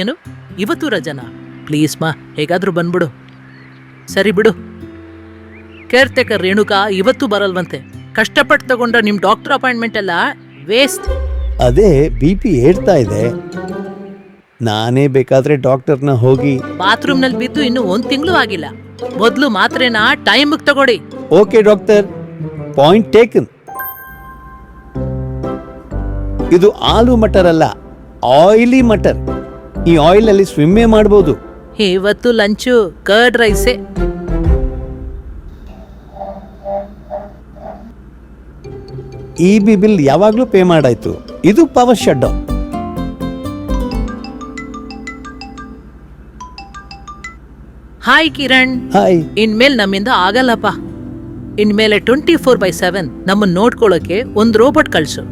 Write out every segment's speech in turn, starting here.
ಏನು ಇವತ್ತು ರಜನಾ? ಪ್ಲೀಸ್ ಮಾ, ಹೇಗಾದ್ರೂ ಬಂದ್ಬಿಡು. ಸರಿ ಬಿಡು. ಕೇರ್ಟೇಕರ್ ರೇಣುಕಾ ಇವತ್ತು ಬರಲ್ವಂತೆ. ಕಷ್ಟಪಟ್ಟು ತಗೊಂಡ್ರ ನಿಮ್ ಡಾಕ್ಟರ್ ಅಪಾಯಿಂಟ್ಮೆಂಟ್ ಎಲ್ಲ ವೇಸ್ಟ್. ಅದೇ BP ಏರ್ತಾ ಇದೆ. ನಾನೇ ಬೇಕಾದ್ರೆ ಡಾಕ್ಟರ್ನ ಹೋಗಿ ಬಾತ್ರೂಮ್ನಲ್ಲಿ ಬಿದ್ದು ಇನ್ನು 1 ತಿಂಗಳು ಆಗಿಲ್ಲ. ಮೊದ್ಲು ಮಾತ್ರೆನ ಟೈಮಿಗೆ ತಗೊಳ್ಳಿ. Okay doctor, point taken. ಇದು ಆಲೂ ಮಟರ್ ಅಲ್ಲ, ಆಯಿಲಿ ಮಟರ್. ಈ ಆಯಿಲ್ ಅಲ್ಲಿ ಸ್ವಿಮ್ಮೇ ಮಾಡ್ಬೋದು. ಇವತ್ತು ಲಂಚು ಕರ್ಡ್ ರೈಸೇ. EB ಬಿಲ್ ಯಾವಾಗ್ಲೂ ಪೇ ಮಾಡಾಯ್ತು. ಇದು power shut down. Hi Kiran. Hi. ಇನ್ಮೇಲೆ ನಮ್ಮಿಂದ ಆಗಲ್ಲಪ್ಪ. ಇನ್ಮೇಲೆ 24/7 ನಮ್ಮನ್ನ ನೋಡ್ಕೊಳ್ಳೋಕೆ ಒಂದು ರೋಬೋಟ್ ಕಳ್ಸು.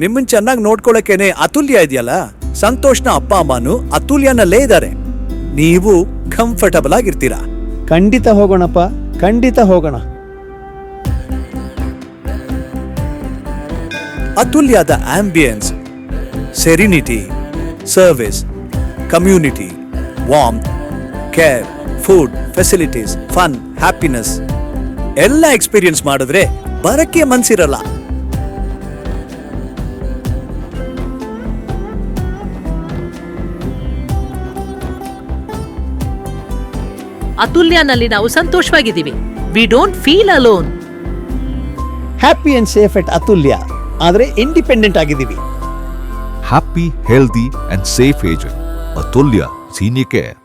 ನಿಮ್ಮನ್ ಚೆನ್ನಾಗಿ ನೋಡ್ಕೊಳಕೇನೆ ಅತುಲ್ಯ ಇದೆಯಲ್ಲ. ಸಂತೋಷ್ನ ಅಪ್ಪ ಅಮ್ಮನು ಅತುಲ್ಯನಲ್ಲೇ ಇದ್ದಾರೆ. ನೀವು ಕಂಫರ್ಟಬಲ್ ಆಗಿರ್ತೀರಾ. ಖಂಡಿತ ಹೋಗೋಣಪ್ಪ, ಖಂಡಿತ ಹೋಗೋಣ. ಅತುಲ್ಯದ ambience, serenity, service, community, warmth, care, food, facilities, fun, happiness ಎಲ್ಲ ಎಕ್ಸ್ಪೀರಿಯನ್ಸ್ ಮಾಡಿದ್ರೆ ಬರಕ್ಕೆ ಮನ್ಸಿರಲ್ಲ. ಅತುಲ್ಯನಲ್ಲಿ ನಾವು ಸಂತೋಷವಾಗಿದ್ದೀವಿ. We don't feel alone. Happy and safe at Atulya. ಆದ್ರೆ ಇಂಡಿಪೆಂಡೆಂಟ್ ಆಗಿದ್ದೀವಿ. Happy, healthy and safe agent. Atulya Senior Care.